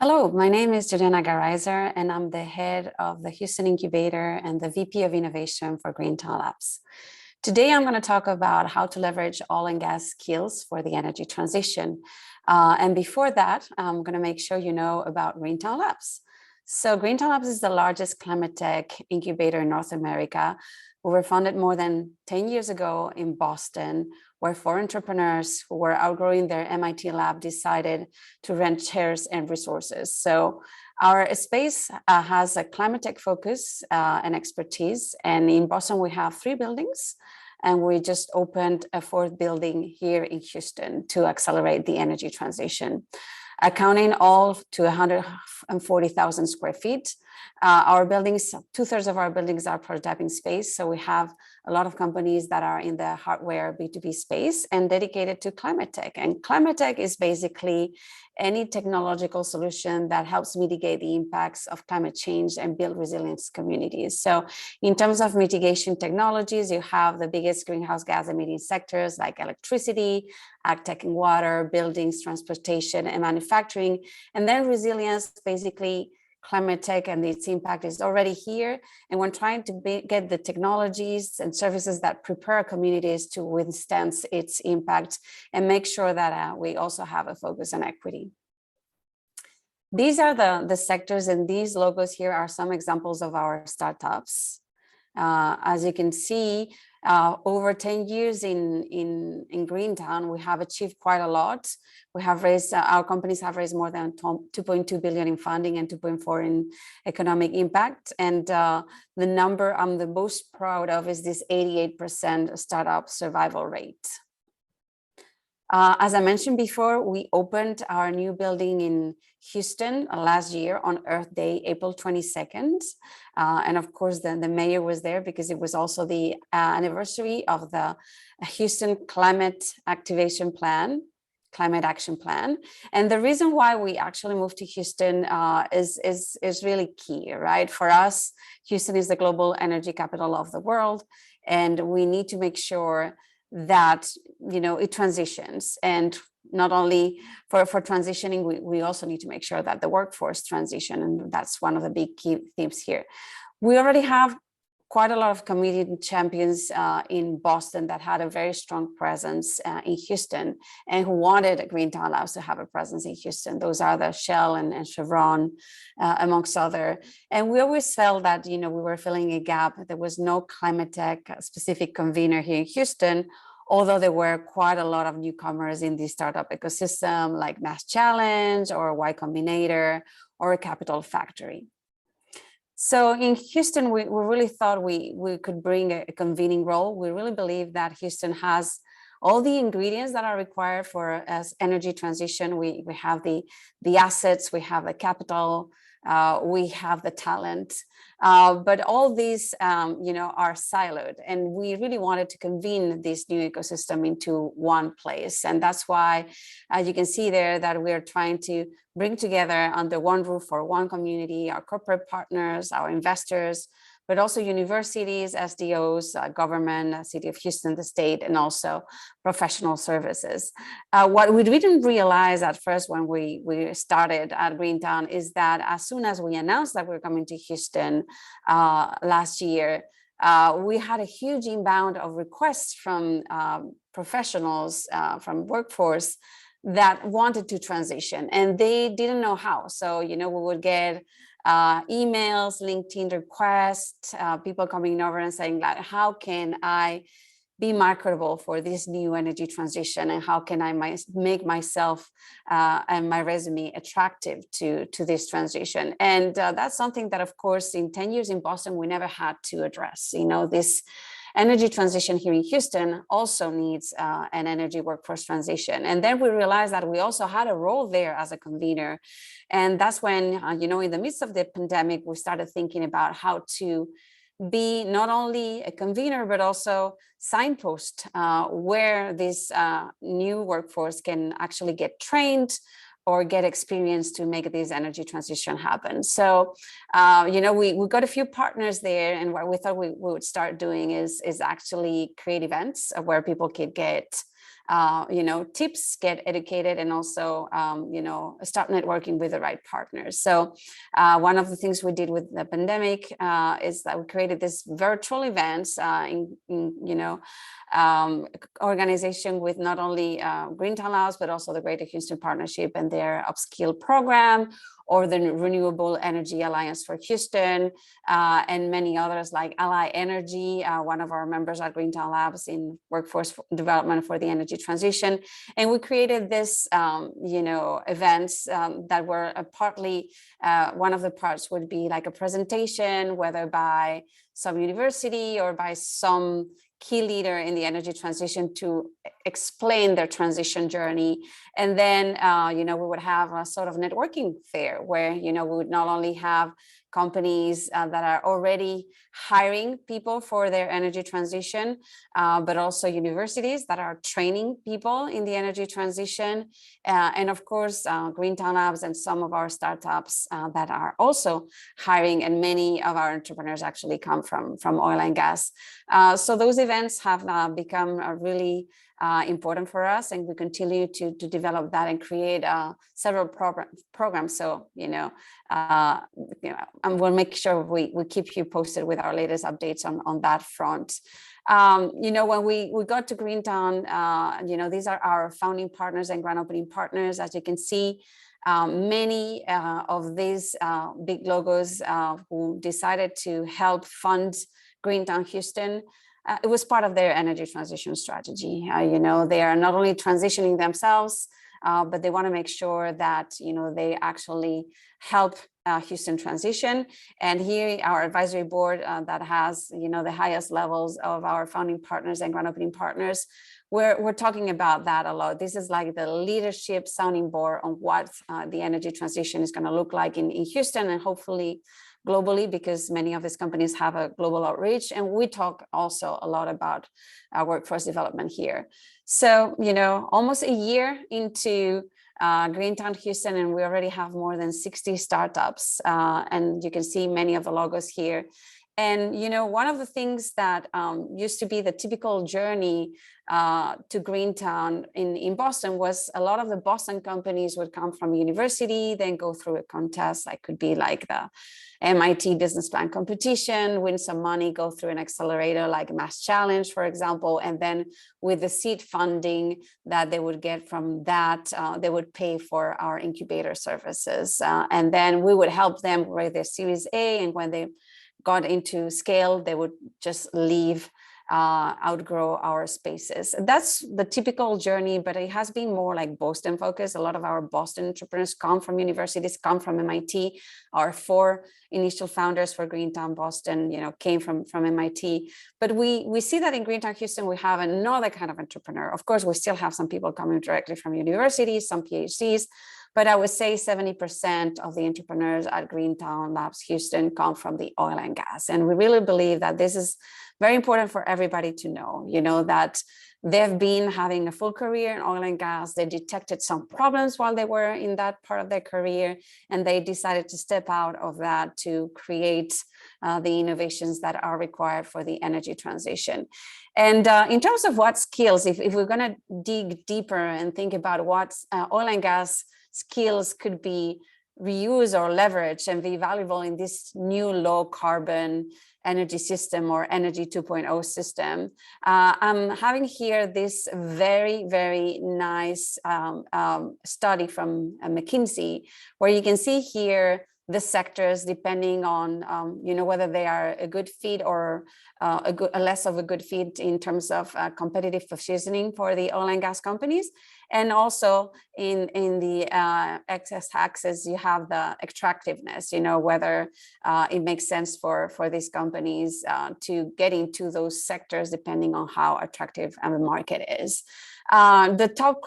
Hello, my name is Juliana Garaizar, and I'm the head of the Houston Incubator and the VP of Innovation for Greentown Labs. Today, I'm going to talk about how to leverage oil and gas skills for the energy transition. And before that, I'm going to make sure you know about Greentown Labs. So Greentown Labs is the largest climate tech incubator in North America. We were founded more than 10 years ago in Boston, where four entrepreneurs who were outgrowing their MIT lab decided to rent chairs and resources. So our space has a climate tech focus and expertise. And in Boston, we have 3 buildings. And we just opened a 4th building here in Houston to accelerate the energy transition, accounting all to 140,000 square feet. Our buildings, 2/3 of our buildings are prototyping space. So we have a lot of companies that are in the hardware B2B space and dedicated to climate tech. And climate tech is basically any technological solution that helps mitigate the impacts of climate change and build resilience communities. So in terms of mitigation technologies, you have the biggest greenhouse gas emitting sectors like electricity, ag tech and water, buildings, transportation, and manufacturing. And then resilience, basically climate tech and its impact is already here. And we're trying to get the technologies and services that prepare communities to withstand its impact and make sure that we also have a focus on equity. These are the sectors, and these logos here are some examples of our startups. As you can see, over 10 years in Greentown, we have achieved quite a lot. We have raised, our companies have raised more than 2.2 billion in funding and 2.4 in economic impact. And the number I'm the most proud of is this 88% startup survival rate. As I mentioned before, we opened our new building in Houston last year on Earth Day, April 22nd. And of course, the mayor was there because it was also the anniversary of the Houston Climate Action Plan. And the reason why we actually moved to Houston is really key, right? For us, Houston is the global energy capital of the world, and we need to make sure that it transitions. And not only for transitioning, we also need to make sure that the workforce transition, and that's one of the big key themes here. We already have quite a lot of community champions in Boston that had a very strong presence in Houston and who wanted Greentown Labs to have a presence in Houston. Those are the Shell and Chevron, amongst other. And we always felt that, we were filling a gap. There was no climate tech specific convener here in Houston, although there were quite a lot of newcomers in the startup ecosystem like Mass Challenge or Y Combinator or Capital Factory. So in Houston, we really thought we could bring a convening role. We really believe that Houston has all the ingredients that are required for as energy transition. We have the assets, we have the capital, we have the talent, but all these, are siloed, and we really wanted to convene this new ecosystem into one place. And that's why, as you can see there, that we're trying to bring together under one roof for one community, our corporate partners, our investors, but also universities, SDOs, government, City of Houston, the state, and also professional services. What we didn't realize at first when we started at Greentown is that as soon as we announced that we're coming to Houston last year, we had a huge inbound of requests from professionals, from workforce that wanted to transition, and they didn't know how. So, we would get emails, LinkedIn requests, people coming over and saying, like, how can I be marketable for this new energy transition, and how can I make myself and my resume attractive to this transition? And that's something that, of course, in 10 years in Boston, we never had to address. This energy transition here in Houston also needs an energy workforce transition. And then we realized that we also had a role there as a convener. And that's when, in the midst of the pandemic, we started thinking about how to be not only a convener, but also signpost where this new workforce can actually get trained or get experience to make this energy transition happen. So, we got a few partners there, and what we thought we would start doing is actually create events where people could get tips, get educated, and also, start networking with the right partners. So one of the things we did with the pandemic is that we created this virtual events organization with not only Greentown Labs, but also the Greater Houston Partnership and their upskill program, or the Renewable Energy Alliance for Houston, and many others like Ally Energy, one of our members at Greentown Labs in workforce development for the energy transition. And we created this, events that were partly, one of the parts would be like a presentation, whether by some university or by some key leader in the energy transition to explain their transition journey. And then, we would have a sort of networking fair where, we would not only have companies that are already hiring people for their energy transition, but also universities that are training people in the energy transition. And of course, Greentown Labs and some of our startups that are also hiring, and many of our entrepreneurs actually come from oil and gas. So those events have become really important for us, and we continue to develop that and create several programs. So, and we'll make sure we keep you posted with our latest updates on that front. When we got to Greentown, these are our founding partners and grand opening partners. As you can see, many of these big logos who decided to help fund Greentown Houston, it was part of their energy transition strategy. They are not only transitioning themselves, but they want to make sure that, they actually help Houston transition. And here, our advisory board that has, the highest levels of our founding partners and grand opening partners, we're talking about that a lot. This is like the leadership sounding board on what the energy transition is going to look like in Houston, and hopefully globally, because many of these companies have a global outreach. And we talk also a lot about workforce development here. So, almost a year into Greentown Houston, and we already have more than 60 startups. And you can see many of the logos here. And, one of the things that used to be the typical journey to Greentown in Boston was a lot of the Boston companies would come from university, then go through a contest, like could be like the MIT business plan competition, win some money, go through an accelerator like Mass Challenge, for example, and then with the seed funding that they would get from that, they would pay for our incubator services. And then we would help them with their Series A, and when they got into scale, they would just leave, outgrow our spaces. That's the typical journey, but it has been more like Boston focused. A lot of our Boston entrepreneurs come from universities, come from MIT. Our 4 initial founders for Greentown Boston, came from MIT. But we see that in Greentown Houston, we have another kind of entrepreneur. Of course, we still have some people coming directly from universities, some PhDs, but I would say 70% of the entrepreneurs at Greentown Labs Houston come from the oil and gas. And we really believe that this is very important for everybody to know, that they've been having a full career in oil and gas. They detected some problems while they were in that part of their career, and they decided to step out of that to create the innovations that are required for the energy transition. And in terms of what skills, if we're going to dig deeper and think about what oil and gas skills could be reused or leveraged and be valuable in this new low carbon energy system or energy 2.0 system, I'm having here this very, very nice study from McKinsey, where you can see here the sectors depending on whether they are a good fit or a less of a good fit in terms of competitive positioning for the oil and gas companies. And also in the x-axis, you have the attractiveness, whether it makes sense for these companies to get into those sectors depending on how attractive the market is. The top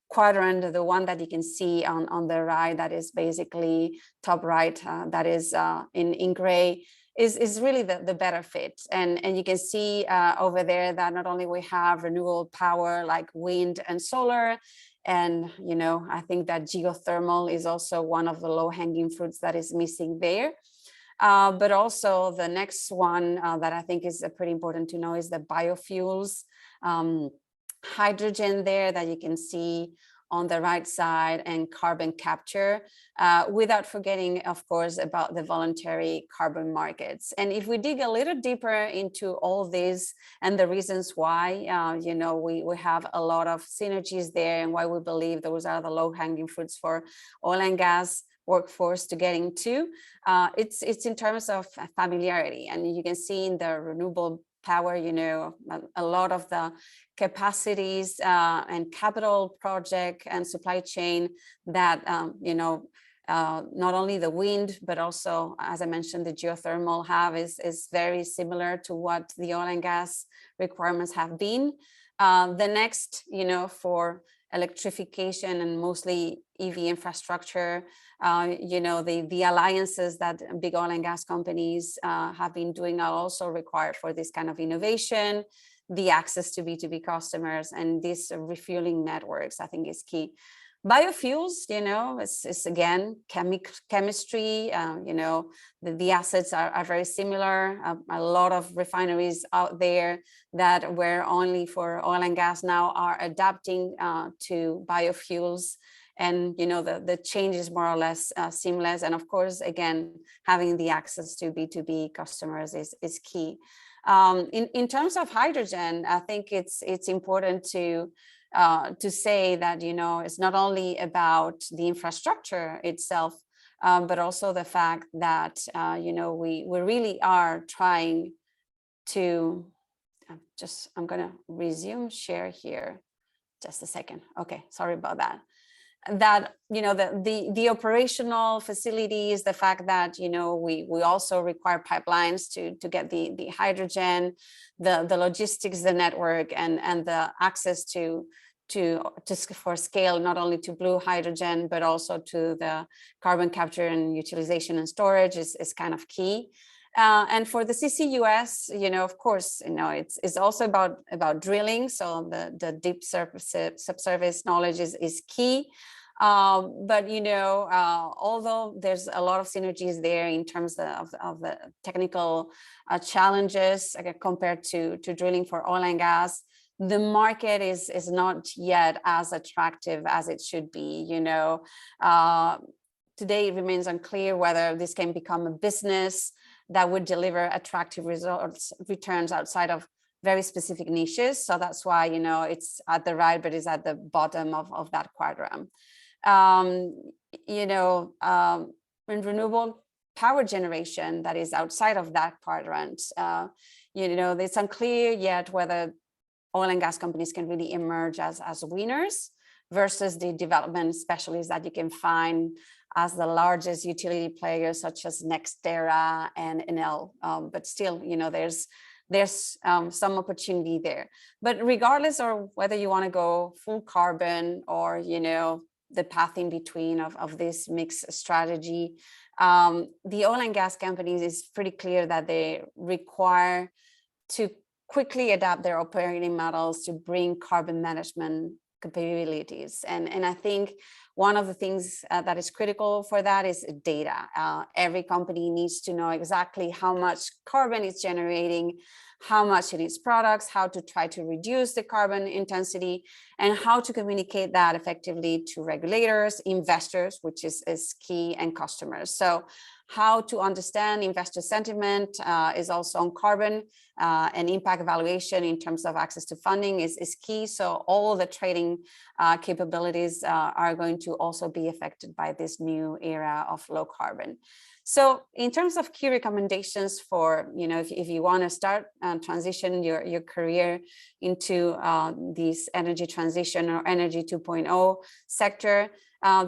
quadrant, the one that you can see on the right, that is basically top right, that is in gray, is really the better fit. And you can see over there that not only we have renewable power like wind and solar, and I think that geothermal is also one of the low-hanging fruits that is missing there. But also the next one that I think is pretty important to know is the biofuels. hydrogen there that you can see on the right side, and carbon capture, without forgetting, of course, about the voluntary carbon markets. And if we dig a little deeper into all this and the reasons why, you know, we have a lot of synergies there, and why we believe those are the low-hanging fruits for oil and gas workforce to get into, it's in terms of familiarity. And you can see in the renewable power, you know, a lot of the capacities and capital project and supply chain that, you know, not only the wind, but also, as I mentioned, the geothermal have is very similar to what the oil and gas requirements have been. The next, you know, for electrification and mostly EV infrastructure, you know, the alliances that big oil and gas companies have been doing are also required for this kind of innovation. The access to B2B customers and these refueling networks, I think, is key. Biofuels, you know, it's again chemistry. You know, the assets are very similar. A lot of refineries out there that were only for oil and gas now are adapting to biofuels. And, you know, the change is more or less seamless. And of course, again, having the access to B2B customers is key. In terms of hydrogen, I think it's important to say that, you know, it's not only about the infrastructure itself, but also the fact that, you know, we really are trying to, I'm going to resume share here. Just a second. Okay, sorry about that. That, you know, the operational facilities, the fact that, you know, we also require pipelines to get the hydrogen, the logistics, the network, and the access to for scale, not only to blue hydrogen, but also to the carbon capture and utilization and storage is kind of key. And for the CCUS, you know, of course, you know, it's also about drilling. So the deep subsurface knowledge is key. But, you know, although there's a lot of synergies there in terms of the technical challenges compared to drilling for oil and gas, the market is not yet as attractive as it should be. You know, today it remains unclear whether this can become a business that would deliver attractive returns outside of very specific niches. So that's why, you know, it's at the right, but it's at the bottom of that quadrant. You know, in renewable power generation that is outside of that quadrant, you know, it's unclear yet whether oil and gas companies can really emerge as winners versus the development specialists that you can find as the largest utility players such as NextEra and Enel. But still, you know, there's some opportunity there. But regardless of whether you want to go full carbon or, you know, the path in between of this mixed strategy, the oil and gas companies is pretty clear that they require to quickly adapt their operating models to bring carbon management capabilities. And I think one of the things that is critical for that is data. Every company needs to know exactly how much carbon it's generating, how much it is products, how to try to reduce the carbon intensity, and how to communicate that effectively to regulators, investors, which is key, and customers. So how to understand investor sentiment is also on carbon, and impact evaluation in terms of access to funding is key. So all the trading capabilities are going to also be affected by this new era of low carbon. So in terms of key recommendations for, you know, if you want to start transition your career into this energy transition or energy 2.0 sector,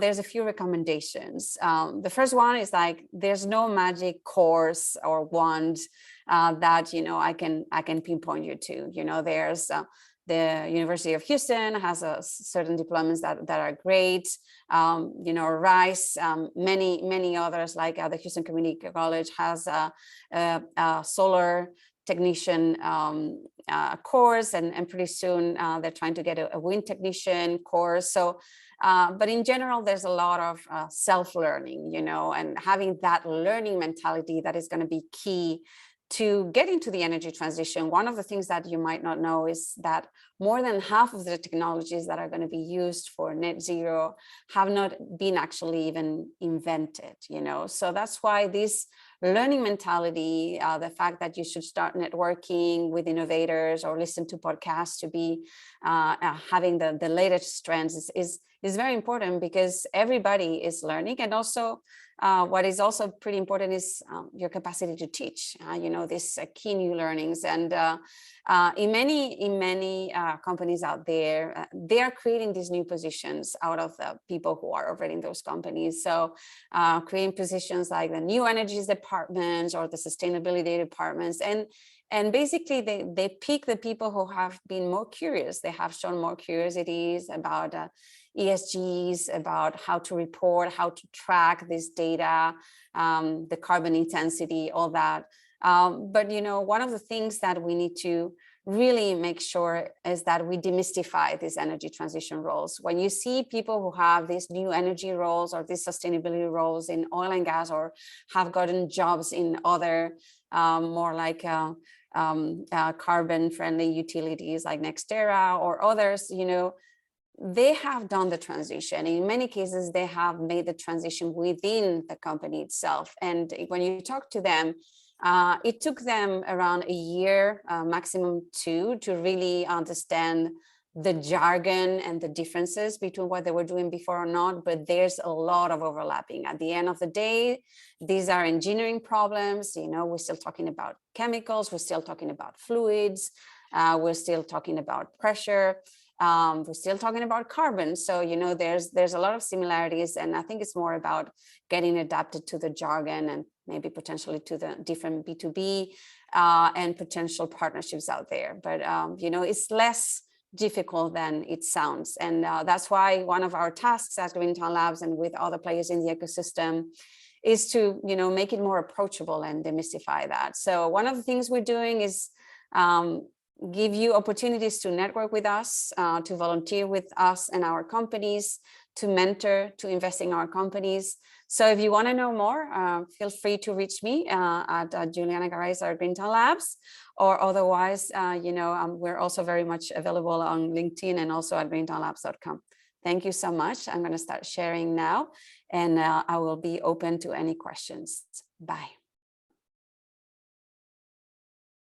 there's a few recommendations. The first one is like, there's no magic course or wand that, you know, I can pinpoint you to. You know, there's the University of Houston has certain deployments that are great. You know, Rice, many others like the Houston Community College has a solar technician course, and pretty soon they're trying to get a wind technician course. So, but in general, there's a lot of self-learning, you know, and having that learning mentality that is going to be key to get into the energy transition, one of the things that you might not know is that more than half of the technologies that are going to be used for net zero have not been actually even invented, So that's why this learning mentality, the fact that you should start networking with innovators or listen to podcasts to be having the latest trends is very important, because everybody is learning. And also what is also pretty important is your capacity to teach, these key new learnings. And in many companies out there, they are creating these new positions out of the people who are already in those companies. So creating positions like the new energies departments or the sustainability departments. And basically, they pick the people who have been more curious. They have shown more curiosities about ESGs, about how to report, how to track this data, the carbon intensity, all that. But, one of the things that we need to really make sure is that we demystify these energy transition roles. When you see people who have these new energy roles or these sustainability roles in oil and gas, or have gotten jobs in other more like carbon-friendly utilities like NextEra or others, they have done the transition. In many cases, they have made the transition within the company itself. And when you talk to them, it took them around a year, maximum 2, to really understand the jargon and the differences between what they were doing before or not. But there's a lot of overlapping. At the end of the day, these are engineering problems. We're still talking about chemicals. We're still talking about fluids. We're still talking about pressure. We're still talking about carbon. So, there's a lot of similarities. And I think it's more about getting adapted to the jargon and maybe potentially to the different B2B and potential partnerships out there. But, it's less difficult than it sounds. And that's why one of our tasks at Greentown Labs and with other players in the ecosystem is to, make it more approachable and demystify that. So one of the things we're doing is give you opportunities to network with us, to volunteer with us and our companies, to mentor, to invest in our companies. So if you want to know more, feel free to reach me at Juliana Garaizar at Greentown Labs, or otherwise, we're also very much available on LinkedIn and also at greentownlabs.com. Thank you so much. I'm going to start sharing now, and I will be open to any questions. Bye.